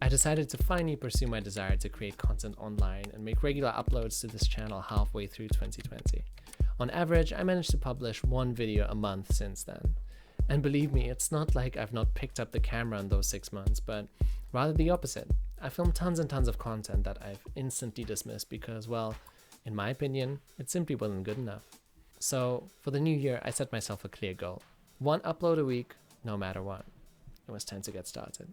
I decided to finally pursue my desire to create content online and make regular uploads to this channel halfway through 2020. On average, I managed to publish one video a month since then. And believe me, it's not like I've not picked up the camera in those 6 months, but rather the opposite. I filmed tons and tons of content that I've instantly dismissed because, well, in my opinion, it simply wasn't good enough. So for the new year, I set myself a clear goal. One upload a week, no matter what. It was time to get started.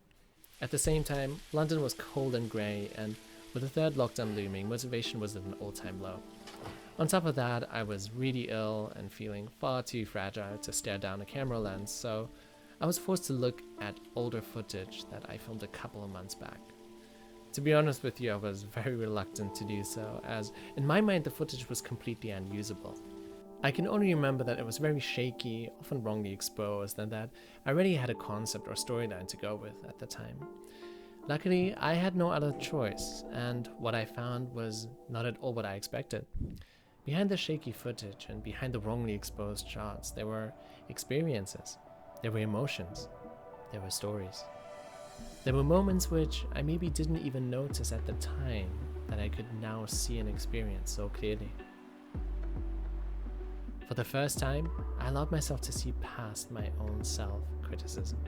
At the same time, London was cold and grey, and with the third lockdown looming, motivation was at an all-time low. On top of that, I was really ill and feeling far too fragile to stare down a camera lens, so I was forced to look at older footage that I filmed a couple of months back. To be honest with you, I was very reluctant to do so, as in my mind the footage was completely unusable. I can only remember that it was very shaky, often wrongly exposed, and that I already had a concept or storyline to go with at the time. Luckily, I had no other choice, and what I found was not at all what I expected. Behind the shaky footage and behind the wrongly exposed shots, there were experiences, there were emotions, there were stories. There were moments which I maybe didn't even notice at the time that I could now see and experience so clearly. For the first time, I allowed myself to see past my own self-criticism.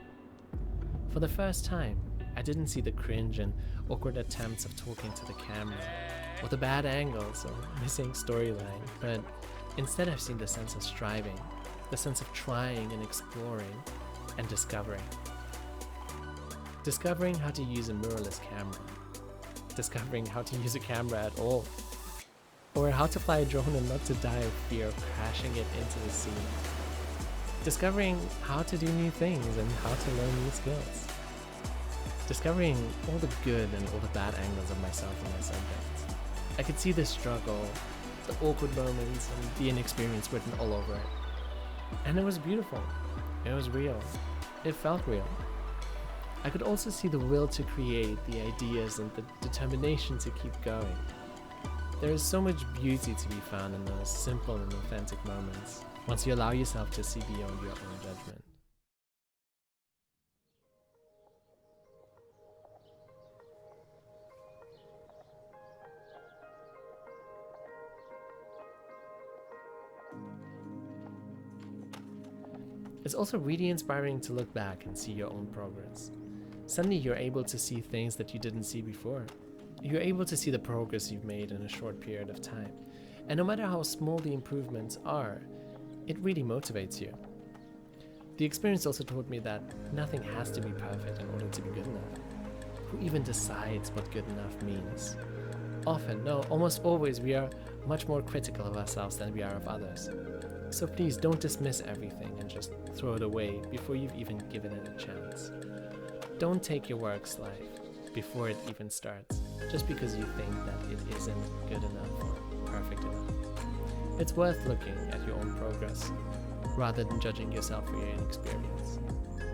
For the first time, I didn't see the cringe and awkward attempts of talking to the camera, or the bad angles or missing storyline, but instead I've seen the sense of striving, the sense of trying and exploring and discovering. Discovering how to use a mirrorless camera, discovering how to use a camera at all, or how to fly a drone and not to die of fear of crashing it into the sea. Discovering how to do new things and how to learn new skills. Discovering all the good and all the bad angles of myself and my subjects. I could see the struggle, the awkward moments, and the inexperience written all over it. And it was beautiful. It was real. It felt real. I could also see the will to create, the ideas, and the determination to keep going. There is so much beauty to be found in those simple and authentic moments, once you allow yourself to see beyond your own judgment. It's also really inspiring to look back and see your own progress. Suddenly you're able to see things that you didn't see before. You're able to see the progress you've made in a short period of time. And no matter how small the improvements are, it really motivates you. The experience also taught me that nothing has to be perfect in order to be good enough. Who even decides what good enough means? Often, no, almost always, we are much more critical of ourselves than we are of others. So please don't dismiss everything and just throw it away before you've even given it a chance. Don't take your work's life before it even starts, just because you think that it isn't good enough or perfect enough. It's worth looking at your own progress, rather than judging yourself for your inexperience.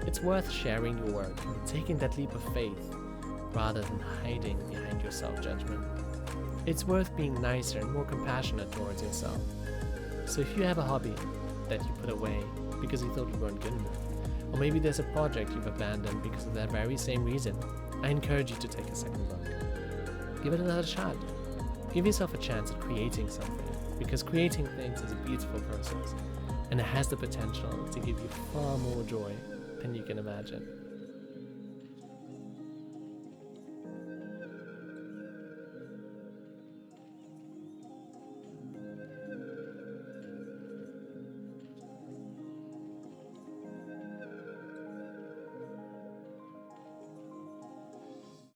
It's worth sharing your work and taking that leap of faith, rather than hiding behind your self-judgment. It's worth being nicer and more compassionate towards yourself. So if you have a hobby that you put away because you thought you weren't good enough, or maybe there's a project you've abandoned because of that very same reason, I encourage you to take a second look. Give it another shot. Give yourself a chance at creating something, because creating things is a beautiful process, and it has the potential to give you far more joy than you can imagine.